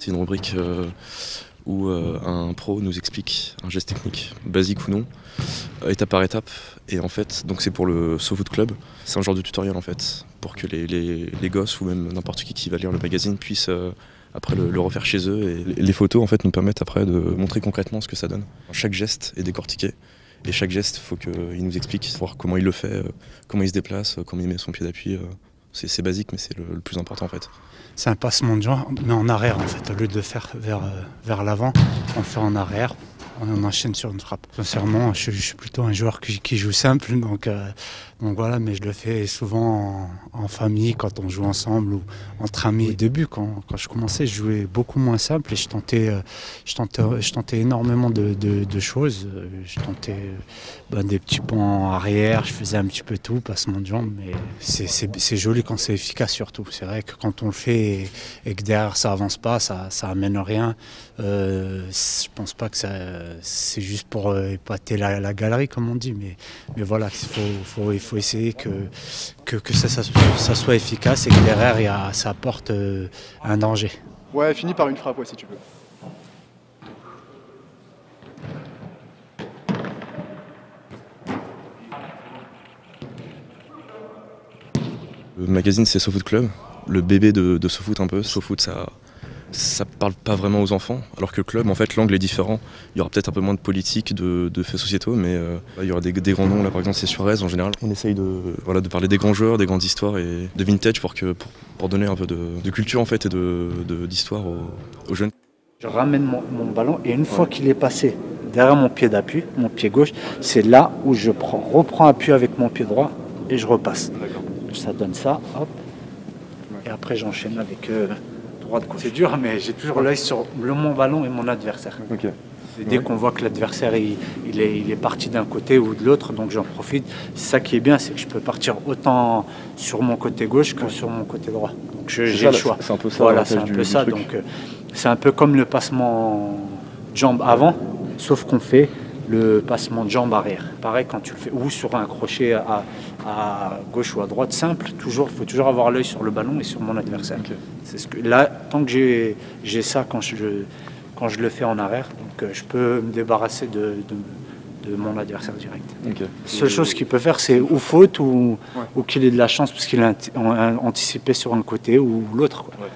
c'est une rubrique où un pro nous explique un geste technique, basique ou non, étape par étape. Et en fait, donc c'est pour le SoFoot Club. C'est un genre de tutoriel en fait, pour que les gosses ou même n'importe qui va lire le magazine puisse après le refaire chez eux. Et les photos en fait nous permettent après de montrer concrètement ce que ça donne. Chaque geste est décortiqué. Et chaque geste, il faut qu'il nous explique, voir comment il le fait, comment il se déplace, comment il met son pied d'appui. C'est basique, mais c'est le plus important en fait. C'est un passement de jambe, mais en arrière en fait. Au lieu de le faire vers l'avant, on le fait en arrière. On enchaîne sur une frappe. Sincèrement, je suis plutôt un joueur qui joue simple, donc voilà, mais je le fais souvent en famille, quand on joue ensemble ou entre amis. Au début, quand je commençais, je jouais beaucoup moins simple et je tentais énormément de choses. Je tentais des petits ponts en arrière, je faisais un petit peu tout, passement de jambes, mais c'est joli quand c'est efficace surtout. C'est vrai que quand on le fait et que derrière ça avance pas, ça amène rien. Je pense pas que c'est juste pour épater la galerie comme on dit, mais voilà, il faut essayer que ça soit efficace et que derrière ça apporte un danger. Ouais, fini par une frappe, ouais, si tu veux. Le magazine c'est SoFoot Club, le bébé de SoFoot un peu. SoFoot ça parle pas vraiment aux enfants, alors que le club, en fait, l'angle est différent. Il y aura peut-être un peu moins de politique, de faits sociétaux, mais il y aura des grands noms. Là, par exemple, c'est Suarez en général. On essaye de parler des grands joueurs, des grandes histoires et de vintage pour donner un peu de culture en fait et d'histoire aux jeunes. Je ramène mon ballon et une fois qu'il est passé derrière mon pied d'appui, mon pied gauche, c'est là où je reprends appui avec mon pied droit et je repasse. Ça donne ça, hop. Et après j'enchaîne avec droite. C'est dur, mais j'ai toujours l'œil sur mon ballon et mon adversaire. Okay. Dès qu'on voit que l'adversaire il est parti d'un côté ou de l'autre, donc j'en profite. C'est ça qui est bien, c'est que je peux partir autant sur mon côté gauche que sur mon côté droit. Donc j'ai le choix. C'est un peu ça. Voilà, c'est un peu ça. Donc c'est un peu comme le passement de jambe avant, sauf qu'on fait le passement de jambe arrière. Pareil quand tu le fais, ou sur un crochet à gauche ou à droite, simple, il faut toujours avoir l'œil sur le ballon et sur mon adversaire. Okay. C'est ce que, là, tant que j'ai ça quand je le fais en arrière, donc je peux me débarrasser de mon adversaire direct. Okay. La seule chose qu'il peut faire, c'est ou faute ou qu'il ait de la chance parce qu'il a anticipé sur un côté ou l'autre. Ouais.